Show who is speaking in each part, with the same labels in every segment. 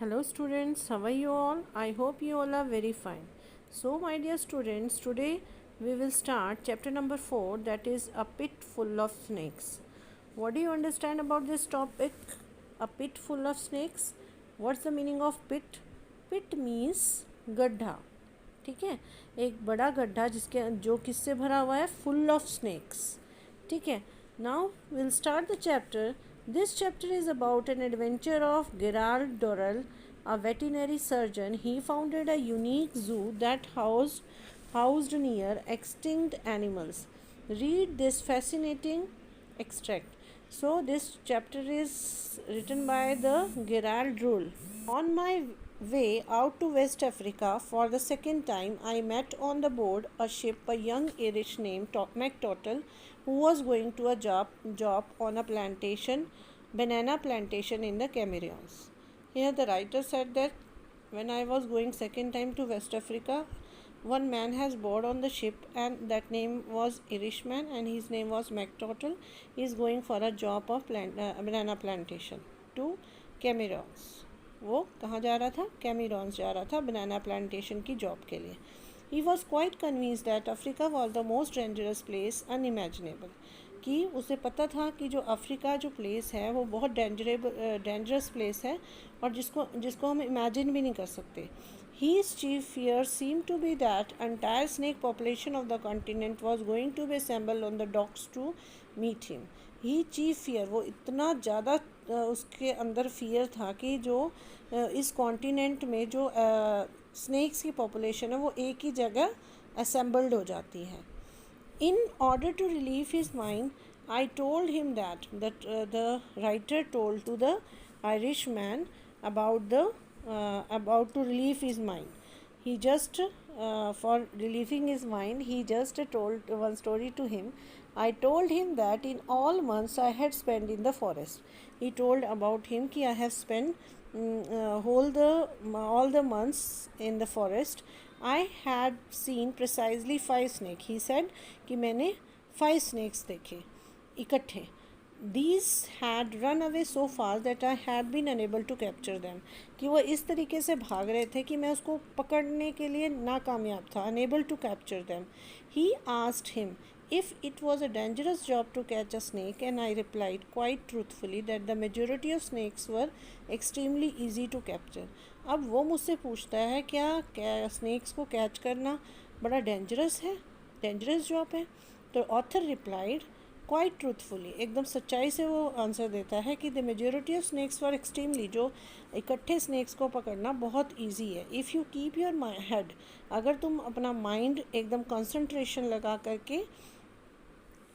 Speaker 1: Hello students, how are you all? I hope you all are very fine. So my dear students, today we will start chapter number 4, that is a pit full of snakes. What do you understand about this topic? A pit full of snakes? What's the meaning of pit? Pit means गड्ढा. ठीक है, एक बड़ा गड्ढा जिसके जो किससे भरा हुआ है, फुल ऑफ स्नेक्स. ठीक है. Now will start the chapter. This chapter is about an adventure of Gerald Dorrell, a veterinary surgeon. He founded a unique zoo that housed near extinct animals. Read this fascinating extract. So this chapter is written by the Gerald Rule. On my way out to West Africa for the second time, I met on the board a ship a young Irish named MacTottle, who was going to a job on a banana plantation in the Cameroons. Here the writer said that when I was going second time to West Africa, one man has board on the ship and that name was Irishman and his name was MacTottle. He is going for a job of banana plantation to Cameroons. वो कहाँ जा रहा था? कैमेरॉन्स जा रहा था बनाना plantation की job के लिए. He was quite convinced that Africa was the most dangerous place unimaginable. कि उसे पता था कि जो अफ्रीका जो प्लेस है वो बहुत डेंजरस प्लेस है और जिसको हम इमेजिन भी नहीं कर सकते. His chief fear seemed to be that entire snake population of the continent was going to be assembled on the docks to meet him. He chief fear, वो इतना ज़्यादा उसके अंदर फियर था कि जो इस कॉन्टिनेंट में जो स्नेक्स की पॉपुलेशन है वो एक ही जगह असेंबल्ड हो जाती है. In order to relieve his mind, I told him that the writer told to the Irishman about to relieve his mind. He just for relieving his mind, he just told one story to him. I told him that in all months I had spent in the forest. He told about him कि I have spent all the months in the forest. I had seen precisely 5 snakes. He said कि मैंने 5 snakes देखे इकट्ठे. These had run away so fast that I had been unable to capture them. कि वो इस तरीके से भाग रहे थे कि मैं उसको पकड़ने के लिए नाकामयाब था. Unable to capture them. He asked him if it was a dangerous job to catch a snake, and I replied quite truthfully that the majority of snakes were extremely easy to capture. अब वो मुझसे पूछता है क्या snacks को catch करना बड़ा dangerous job है. तो ऑथर रिप्लाइड क्वाइट ट्रूथफुली, एकदम सच्चाई से वो आंसर देता है कि the majority of snakes for extremely, जो इकट्ठे स्नेक्स को पकड़ना बहुत ईजी है. If you keep your head, अगर तुम अपना माइंड एकदम कंसंट्रेशन लगा करके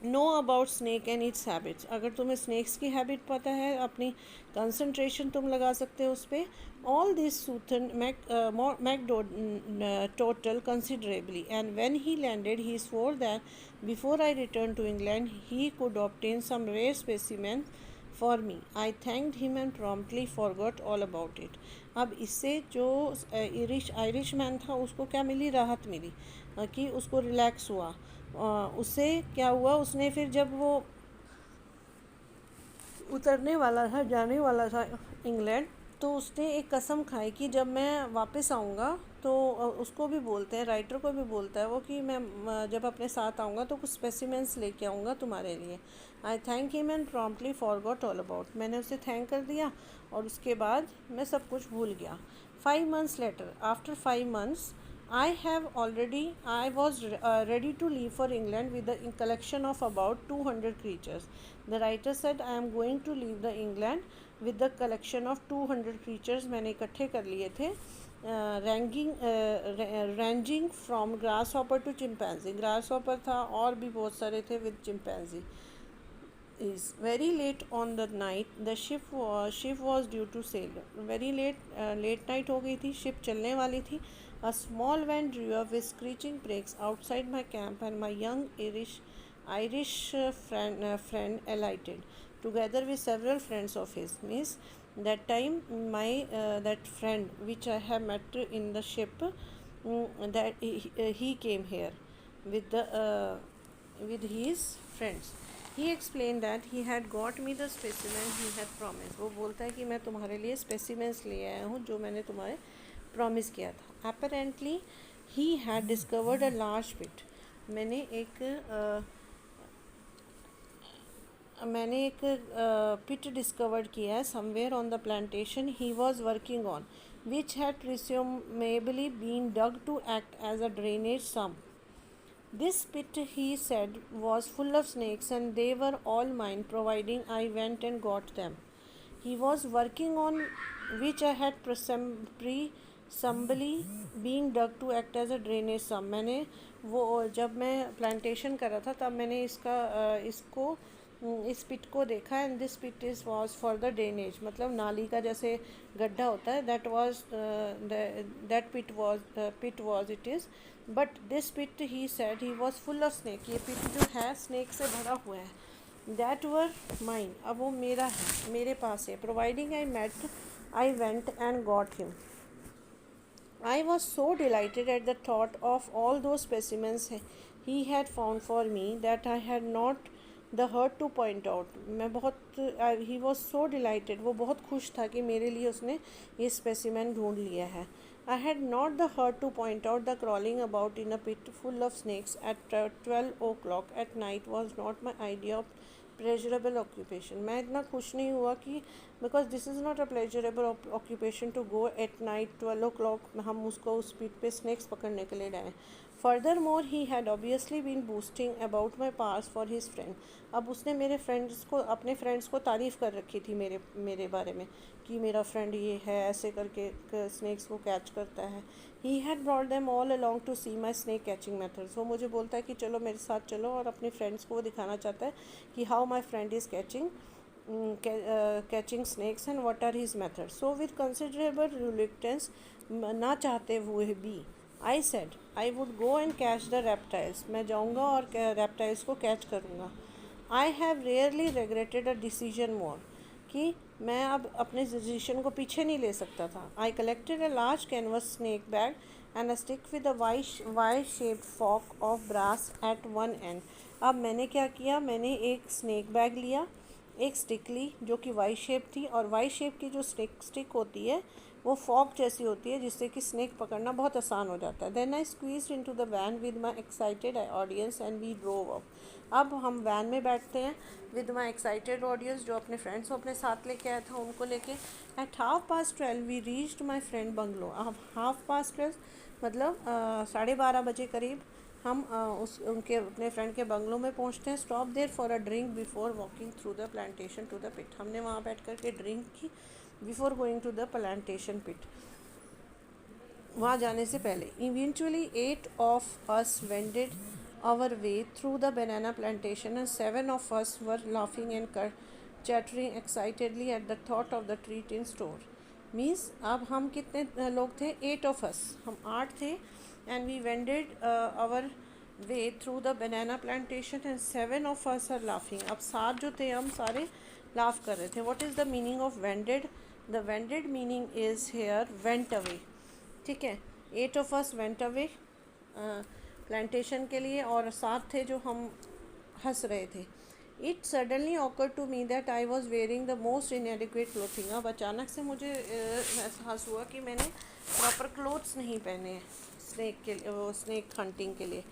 Speaker 1: know about snake and its habits, अगर तुम्हें स्नैक्स की हैबिट पता है, अपनी कंसंट्रेशन तुम लगा सकते हो उस पर. All this soothed total considerably, and when he landed he swore that before I returned to England he could obtain some rare specimen for me. I thanked him and promptly forgot all about it. अब इससे जो Irish man था उसको क्या मिली, राहत मिली कि उसको relax हुआ. उससे क्या हुआ, उसने फिर जब वो उतरने वाला था, जाने वाला था इंग्लैंड, तो उसने एक कसम खाई कि जब मैं वापस आऊँगा तो उसको भी बोलते हैं, राइटर को भी बोलता है वो कि मैं जब अपने साथ आऊँगा तो कुछ स्पेसिमेंट्स लेके आऊँगा तुम्हारे लिए. आई thank him and promptly forgot all about, मैंने उसे थैंक कर दिया और उसके बाद मैं सब कुछ भूल गया. 5 months later, after 5 months, I was ready to leave for England with a collection of about 200 creatures. The writer said, I am going to leave the England with the collection of 200 creatures. मैंने इकट्ठे कर लिए थे, ranging from grasshopper to chimpanzee. grasshopper था और भी बहुत सारे थे with chimpanzee. Is very late on the night the ship was due to sail. Very late night हो गई थी, ship चलने वाली थी. A small van drew up with screeching brakes outside my camp and my young Irish friend alighted, together with several friends of his. Means that time my that friend which I have met in the ship, that he came here with his friends. He explain that he had got me the specimen he had promise. वो बोलता है कि मैं तुम्हारे लिए specimens ले आया हूँ जो मैंने तुम्हारे प्रॉमिस किया था। Apparently he had discovered a large pit. मैंने एक पिट डिस्कवर्ड किया है somewhere on the plantation he was working on which had presumably been dug to act as a drainage sump. This pit, he said, was full of snakes and they were all mine providing I went and got them. He was working on which I had presumably being dug to act as a drainage sump. मैंने वो जब मैं plantation कर रहा था तब मैंने इस पिट को देखा and this pit is was for the drainage, मतलब नाली का जैसे गड्ढा होता है, that pit was it is. But this pit he said he was full of snake. ये पिट जो है स्नेक से भरा हुआ है. दैट वर माइन, अब वो मेरा है, मेरे पास है. Providing I went and got him. I was so delighted at the thought of all those specimens he had found for me that I had not the heart to point out. He was so delighted, वो बहुत खुश था कि मेरे लिए उसने ये specimen ढूंढ लिया है. I had not the heart to point out the crawling about in a pit full of snakes at 12 o'clock at night was not my idea of pleasurable occupation. मैं इतना खुश नहीं हुआ कि because this is not a pleasurable occupation to go at night 12 o'clock हम उसको उस पीठ पे स्नैक्स पकड़ने के लिए जाएँ. Furthermore, he had obviously been boasting about my past for his friend. अब उसने अपने फ्रेंड्स को तारीफ़ कर रखी थी मेरे बारे में कि मेरा फ्रेंड ये है, ऐसे करके स्नैक्स को कैच करता है. He had brought them all along to see my snake catching methods. वो मुझे बोलता है कि चलो मेरे साथ चलो, और अपने फ्रेंड्स को वो दिखाना चाहता है कि how my friend is catching snakes and what are his methods. So with considerable reluctance, ना चाहते हुए भी, I said I would go and catch the reptiles. मैं जाऊँगा और reptiles को कैच करूँगा. I have rarely regretted a decision more. कि मैं अब अपने डिसीजन को पीछे नहीं ले सकता था. I collected a large canvas snake bag and a stick with a Y-shaped fork of brass at one end. अब मैंने क्या किया, मैंने एक स्नैक बैग लिया, एक स्टिक ली जो कि वाई शेप थी, और वाई शेप की जो स्टिक होती है वो फॉक जैसी होती है जिससे कि स्नैक पकड़ना बहुत आसान हो जाता है. Then I squeezed into the van with my excited audience and we drove up. अब हम वैन में बैठते हैं विद माई एक्साइटेड ऑडियंस, जो अपने फ्रेंड्स को अपने साथ लेके आया था उनको लेके. At 12:30 we reached my friend bungalow. अब 12:30 मतलब 12:30 बजे करीब हम उनके अपने फ्रेंड के बंगलों में पहुंचते हैं. Stop there for a drink before walking through the plantation to the pit. हमने वहाँ बैठ कर के ड्रिंक की before going to the plantation pit, वहाँ जाने से पहले. Eventually 8 of us wended our way through the banana plantation and 7 of us were laughing and chattering excitedly at the thought of the treat in store. Means अब हम कितने लोग थे, 8 of us, हम 8 थे. And we wended our way through the banana plantation and 7 of us are laughing. अब 7 जो थे हम सारे लाफ कर रहे थे. What is the meaning of ended? The ended meaning is here went away. ठीक है, 8 of us went away plantation के लिए, और 7 थे जो हम हंस रहे थे. It suddenly occur to me that I was wearing the most inadequate clothing. अब अचानक से मुझे एहसास हुआ कि मैंने प्रॉपर क्लोथ्स नहीं पहने हैं स्नैक हंटिंग के लिए.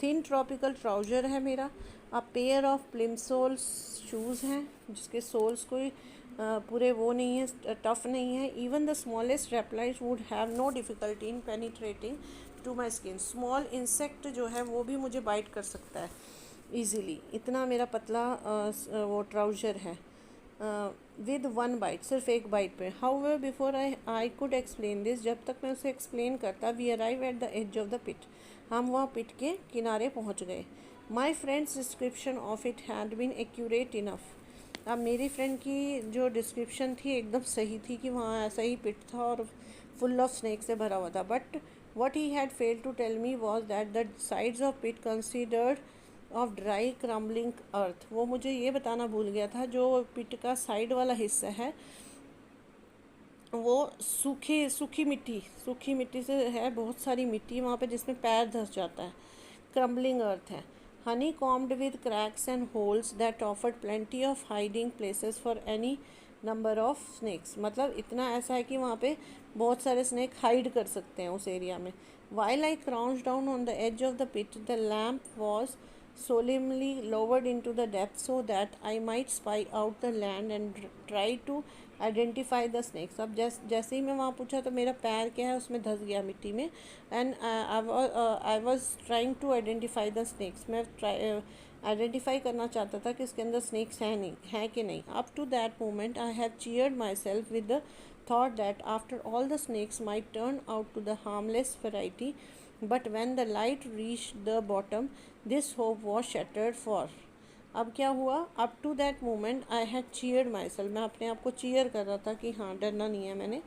Speaker 1: थिन ट्रॉपिकल ट्राउज़र है मेरा. अ पेयर ऑफ प्लिमसोल्स शूज़ हैं जिसके सोल्स कोई पूरे वो नहीं है, टफ़ नहीं है. Even the smallest reptiles would have no difficulty in penetrating to my skin. Small insect जो है वो भी मुझे बाइट कर सकता है ईज़िली, इतना मेरा पतला वो ट्राउज़र है. विद वन बाइट, सिर्फ एक बाइट पे. However before I could explain this, जब तक मैं उसे एक्सप्लेन करता, we arrive at the edge of the pit. हम वहाँ पिट के किनारे पहुँच गए. My friend's description of it had been accurate enough. अब मेरी फ्रेंड की जो डिस्क्रिप्शन थी एकदम सही थी कि वहाँ ऐसा ही पिट था और फुल ऑफ स्नैक से भरा हुआ था. But what he had failed to tell me was that the sides of pit considered of dry crumbling earth. वो मुझे ये बताना भूल गया था, जो पिट का साइड वाला हिस्सा है वो सूखी मिट्टी से है, बहुत सारी मिट्टी वहाँ पे जिसमें पैर धंस जाता है. क्रम्बलिंग अर्थ है. honeycombed with cracks and holes that offered plenty of hiding places for any number of snakes. मतलब इतना ऐसा है कि वहाँ पे बहुत सारे स्नेक हाइड कर सकते हैं उस एरिया में. While I crouched down on the edge of the pit, the lamp was solemnly lowered into the depths so that I might spy out the land and try to identify the snacks. अब जैसे ही मैं वहाँ पूछा तो मेरा पैर क्या है उसमें धंस गया मिट्टी में. And I was trying to identify the snakes. मैं आइडेंटिफाई करना चाहता था कि इसके अंदर स्नैक्स हैं कि नहीं. Up to that moment I have cheered myself with the thought that after all the snakes might turn out to the harmless variety, but when the light reached the bottom, this hope was shattered for. अब क्या हुआ? Up to that moment I had cheered myself. मैं अपने आप को cheer कर रहा था कि हाँ डरना नहीं है मैंने,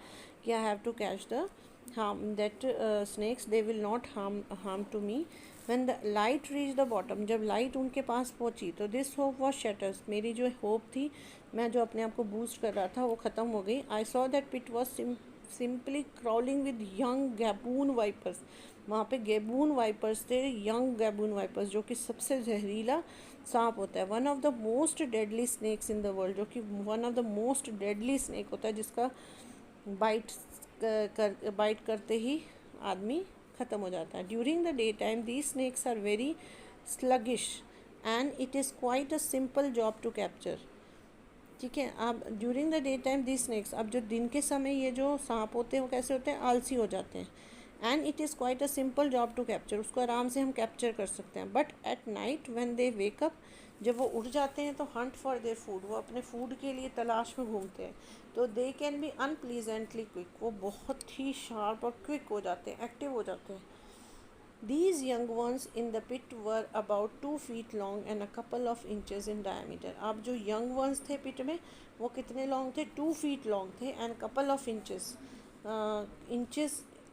Speaker 1: कि I have to catch the harm that snakes, they will not harm to me. When the light reach the bottom, जब लाइट उनके पास पहुंची तो दिस होप वॉज शटर्स. मेरी जो होप थी, मैं जो अपने आप को बूस्ट कर रहा था, वो ख़त्म हो गई. I saw that pit was simply crawling with young Gaboon vipers. वहाँ पे गैबून वाइपर्स थे, यंग गैबून वाइपर्स, जो कि सबसे जहरीला सांप होता है. One of the most deadly snakes in the world, जो कि one of the most deadly snake होता है, जिसका बाइट करते ही आदमी ख़त्म हो जाता है. During the day time these snakes are very sluggish and it is quite a simple job to capture. ठीक है. अब during the day time the snakes, अब जो दिन के समय ये जो सांप होते हैं वो कैसे होते हैं? आलसी हो जाते हैं. And it is quite a simple job to capture, उसको आराम से हम कैप्चर कर सकते हैं. But at night when they wake up, जब वो उठ जाते हैं तो हंट फॉर देयर फूड, वो अपने फूड के लिए तलाश में घूमते हैं. तो दे कैन बी अनप्लीजेंटली क्विक, वो बहुत ही शार्प और क्विक हो जाते हैं, एक्टिव हो जाते हैं. These young ones in the pit were about 2 feet long and a couple of inches in diameter. अब जो young ones थे पिट में, वो कितने लॉन्ग थे? 2 feet लॉन्ग थे and couple of inches,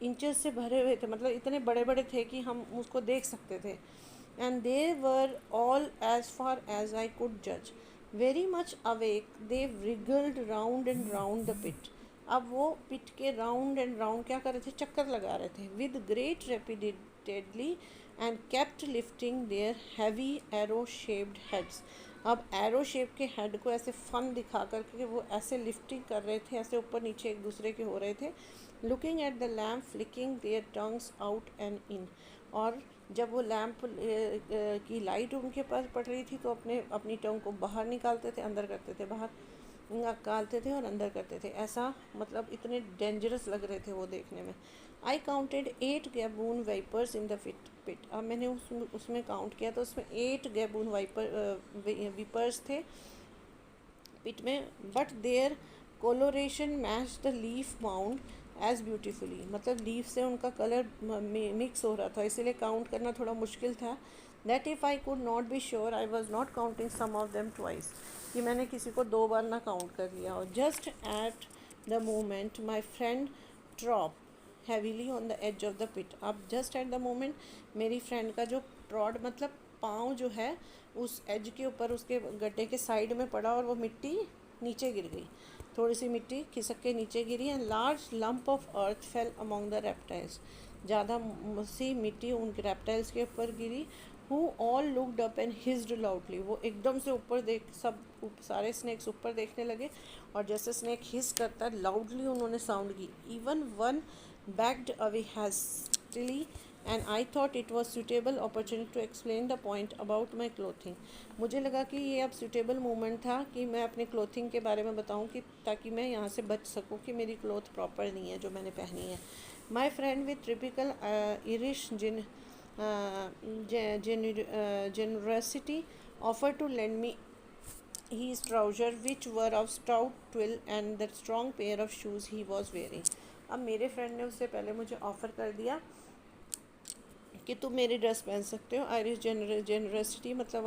Speaker 1: inches से भरे हुए थे. मतलब इतने बड़े बड़े थे कि हम उसको देख सकते थे. And they were all as far as I could जज very much awake. They wriggled round and round the pit. अब वो पिट के राउंड एंड राउंड क्या कर रहे थे? चक्कर लगा रहे थे. With great repeatedly and kept lifting their heavy arrow shaped heads. अब एरो शेप के हेड को ऐसे फन दिखा करके वो ऐसे लिफ्टिंग कर रहे थे, ऐसे ऊपर नीचे एक दूसरे के हो रहे थे. Looking at the lamp flicking their tongues out and in. और जब वो लैम्प की लाइट उनके पास पड़ रही थी तो अपनी टंग को बाहर निकालते थे, अंदर करते थे, बाहर निकालते थे और अंदर करते थे. ऐसा मतलब इतने डेंजरस लग रहे थे वो देखने में. I counted 8 Gaboon vipers in the pit. अब मैंने उसमें काउंट किया तो उसमें 8 गैबून वाइपर्स थे पिट में. But their colouration match the leaf mound as beautifully. मतलब लीफ से उनका कलर मिक्स हो रहा था, इसीलिए काउंट करना थोड़ा मुश्किल था. That if I could not be sure I was not counting some of them twice, कि मैंने किसी को 2 बार ना काउंट कर लिया. और just at the moment my friend trod heavily on the edge of the pit. अब जस्ट एट द मोमेंट मेरी फ्रेंड का जो ट्रॉड मतलब पाँव जो है उस एज के ऊपर, उसके गड्ढे के साइड में पड़ा और वो मिट्टी नीचे गिर गई. थोड़ी सी मिट्टी खिसक के नीचे गिरी. And large lump of earth fell among the reptiles. ज़्यादा सी मिट्टी उन रेप्टाइल्स के ऊपर गिरी. Who all looked up and hissed loudly. वो एकदम से ऊपर सारे स्नैक्स ऊपर देखने लगे और जैसे स्नैक हिस करता है लाउडली उन्होंने साउंड की. Even one backed away hastily and I thought it was suitable opportunity to explain the point about my clothing. मुझे लगा कि ये अब suitable moment था कि मैं अपने clothing के बारे में बताऊं, कि ताकि मैं यहाँ से बच सकूं कि मेरी cloth proper नहीं है जो मैंने पहनी है. My friend with typical Irish generosity offered to lend me his trousers which were of stout twill and the strong pair of shoes he was wearing. अब मेरे फ्रेंड ने उससे पहले मुझे ऑफ़र कर दिया कि तुम मेरी ड्रेस पहन सकते हो. आयरिश जेनरसिटी मतलब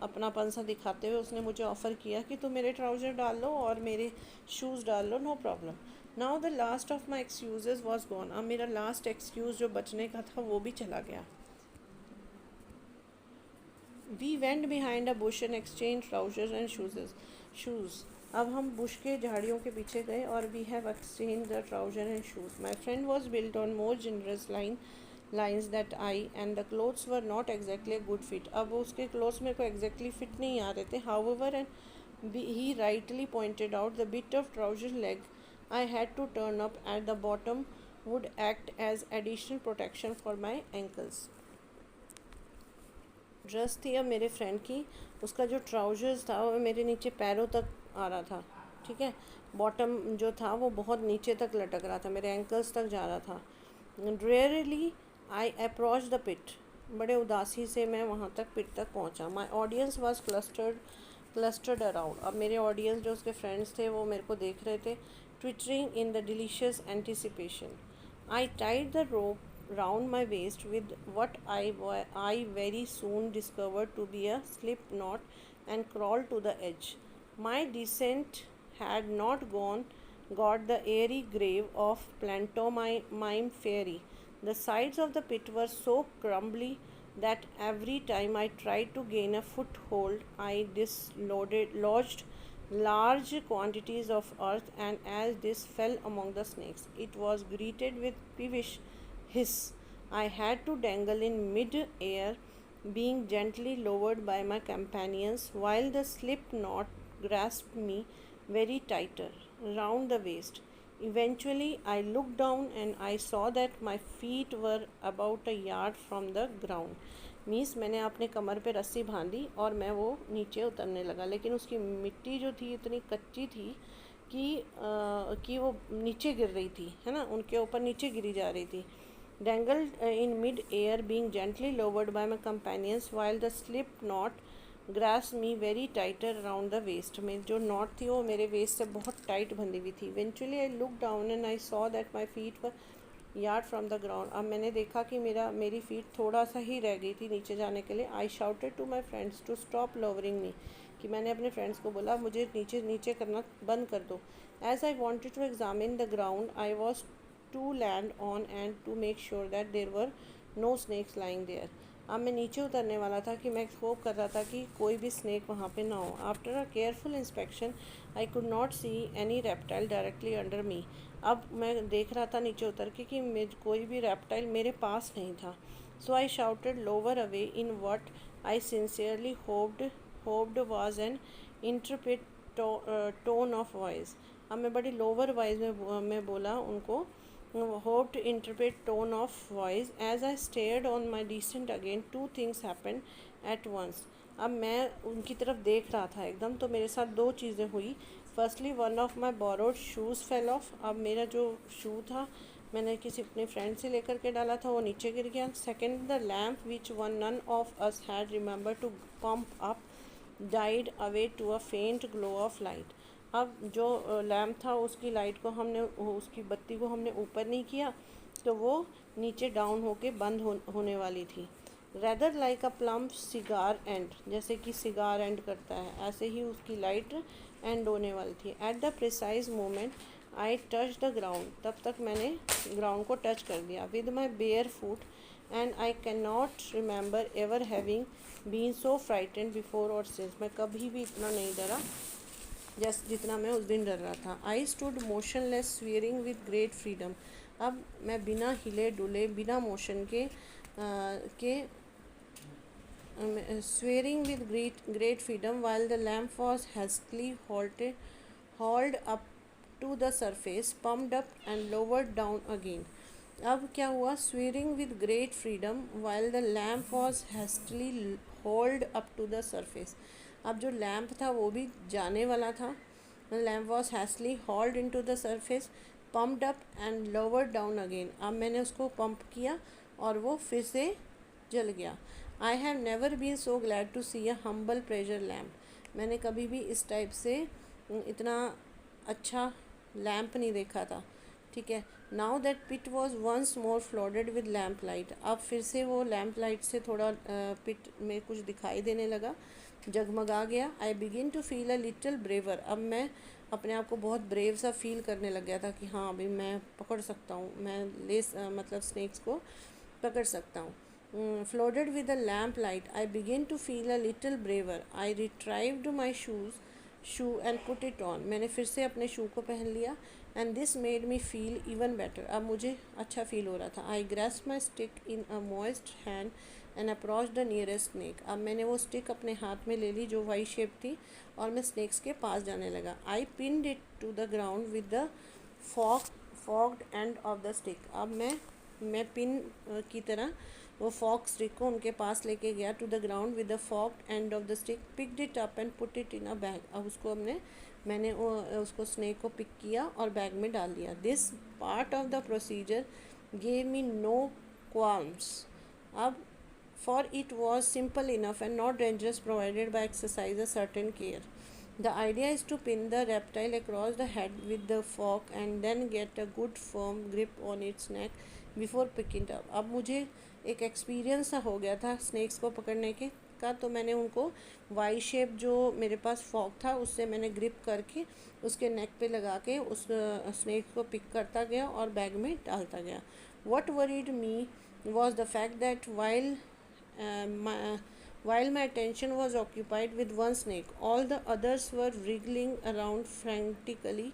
Speaker 1: अपनापन सा दिखाते हुए उसने मुझे ऑफ़र किया कि तुम मेरे ट्राउज़र डाल लो और मेरे शूज़ डाल लो, no problem. Now the last of my excuse was gone. अब मेरा लास्ट एक्सक्यूज़ जो बचने का था वो भी चला गया. We went behind a bush and exchange trousers and shoes. अब हम बुश के झाड़ियों के पीछे गए और we have exchange the trouser and shoes. My friend was built on more generous lines that I and the clothes were not exactly a good fit. अब उसके clothes मेरे को exactly fit नहीं आ रहे थे. However, and he rightly pointed out the bit of trouser leg I had to turn up at the bottom would act as additional protection for my ankles. Dress थी अब मेरे friend की, उसका जो trousers था वो मेरे नीचे पैरों तक आ रहा था, ठीक है. बॉटम जो था वो बहुत नीचे तक लटक रहा था, मेरे एंकल्स तक जा रहा था. Rarely I approach the pit, बड़े उदासी से मैं वहाँ तक पिट तक पहुँचा. My audience was clustered around. अब मेरे ऑडियंस जो उसके फ्रेंड्स थे वो मेरे को देख रहे थे. Twittering in the delicious anticipation. I tied the rope round my waist with what I very soon discovered to be a slip knot and crawled to the edge. My descent had not got the airy grave of pantomime fairy. The sides of the pit were so crumbly that every time I tried to gain a foothold, I lodged large quantities of earth, and as this fell among the snakes, it was greeted with peevish hiss. I had to dangle in mid-air, being gently lowered by my companions, while the slip knot grasped me very tighter round the waist. Eventually, I looked down and I saw that my feet were about a yard from the ground. Means मैंने अपने कमर पे रस्सी बांधी और मैं वो नीचे उतरने लगा, लेकिन उसकी मिट्टी जो थी इतनी कच्ची थी कि वो नीचे गिर रही थी, है ना, उनके ऊपर नीचे गिरी जा रही थी. Dangled in mid-air, being gently lowered by my companions, while the slip knot grasped me very tighter around the waist. मेरी जो knot थी वो मेरे waist से बहुत tight बंधी हुई थी. Eventually, I looked down and I saw that my feet were yard from the ground. अब मैंने देखा कि मेरी feet थोड़ा सा ही रह गई थी नीचे जाने के लिए. I shouted to my friends to stop lowering me. कि मैंने अपने फ्रेंड्स को बोला मुझे नीचे करना बंद कर दो. As I wanted to examine the ground, I was to land on and to make sure that there were no snakes lying there. अब मैं नीचे उतरने वाला था कि मैं होप कर रहा था कि कोई भी स्नेक वहाँ पे ना हो. After a careful inspection I could not see any reptile directly under मी. अब मैं देख रहा था नीचे उतर के कि कोई भी रेप्टाइल मेरे पास नहीं था. So I shouted lower away in what I sincerely hoped was an intrepid tone of voice. अब मैं बड़ी लोअर वॉइस में बोला उनको, hoped to interpret tone of voice. As I stared on my descent again, two things happened at once. अब मैं उनकी तरफ देख रहा था एकदम, तो मेरे साथ दो चीज़ें हुई. Firstly one of my borrowed shoes fell off. अब मेरा जो शू था मैंने किसी अपने फ्रेंड से लेकर के डाला था, वो नीचे गिर गया. Second, the lamp which none of us had remember to pump up died away to a faint glow of light. अब जो लैम्प था उसकी लाइट को उसकी बत्ती को हमने ऊपर नहीं किया तो वो नीचे डाउन होके बंद होने वाली थी. Rather like a plump cigar and, जैसे कि सिगार एंड करता है ऐसे ही उसकी लाइट एंड होने वाली थी. At the precise moment I touch the ground. तब तक मैंने ग्राउंड को टच कर दिया with my bare foot, and I can not remember ever having been so frightened before or since. मैं कभी भी इतना नहीं डरा जितना मैं उस दिन डर रहा था. I stood motionless swearing with great freedom. अब मैं बिना हिले डुले बिना मोशन के swearing with great freedom while the lamp was hastily hauled up to the surface, pumped up and lowered down again. अब क्या हुआ, swearing with great freedom while the lamp was hastily hauled up to the surface. अब जो lamp था वो भी जाने वाला था. Lamp was hastily hauled in to the surface, pumped up and lowered down again. अब मैंने उसको पंप किया और वो फिर से जल गया. I have never been so glad to see a humble pressure lamp. मैंने कभी भी इस टाइप से इतना अच्छा लैम्प नहीं देखा था, ठीक है. Now that pit was once more flooded with lamp light. अब फिर से वो लैम्प लाइट से थोड़ा पिट में कुछ दिखाई देने लगा, जगमगा गया. I begin to feel a little braver. अब मैं अपने आप को बहुत ब्रेव सा फील करने लग गया था कि हाँ अभी मैं पकड़ सकता हूँ, मैं मतलब स्नेक्स को पकड़ सकता हूँ. Flooded with a lamp light I begin to feel a little braver. I retrieved my shoes shoe and put it on, मैंने फिर से अपने शू को पहन लिया। And this made me feel even better, अब मुझे अच्छा फील हो रहा था। I grasp my stick in a moist hand and approach the nearest snake, अब मैंने वो स्टिक अपने हाथ में ले ली जो वाई शेप थी, और मैं स्नेक्स के पास जाने लगा। I pinned it to the ground with the forked end of the stick, अब मैं पिन की तरह वो फॉग स्टिक को उनके पास लेके गया। To the ground with the forked end of the stick, picked it up and put it in a bag, अब उसको मैंने उसको स्नेक को पिक किया और बैग में डाल दिया। This part of the procedure gave me no qualms, अब for it was simple enough and not dangerous provided by exercise a certain care. The idea is to pin the reptile across the head with the fork and then get a good firm grip on its neck before picking it up. अब मुझे एक experience सा हो गया था snacks को पकड़ने के का, तो मैंने उनको वाई शेप जो मेरे पास फॉक था उससे मैंने ग्रिप करके उसके नेक पे लगा के उस स्नेक को पिक करता गया और बैग में डालता गया। What worried me was the fact that while my attention was occupied with one snake, all the others were wriggling around frantically,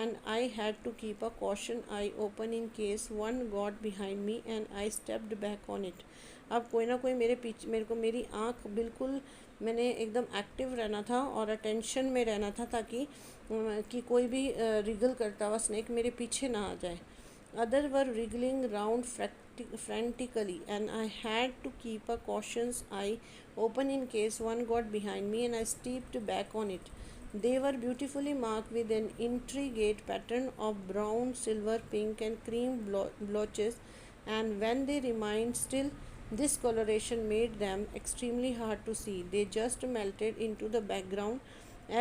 Speaker 1: and I had to keep a caution eye open in case one got behind me and I stepped back on it. अब कोई ना कोई मेरे पीछे, मेरे को मेरी आँख बिल्कुल, मैंने एकदम एक्टिव रहना था और अटेंशन में रहना था ताकि कि कोई भी रिगल करता हुआ स्नेक मेरे पीछे ना आ जाए। Others were wriggling round frantically, and I had to keep a cautious eye open in case one got behind me and I stepped back on it. They were beautifully marked with an intricate pattern of brown, silver, pink, and cream blotches, and when they remained still, this coloration made them extremely hard to see. They just melted into the background.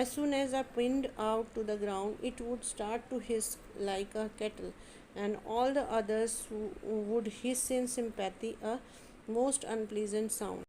Speaker 1: As soon as I pinned out to the ground, it would start to hiss like a kettle, and all the others would hiss in sympathy, a most unpleasant sound.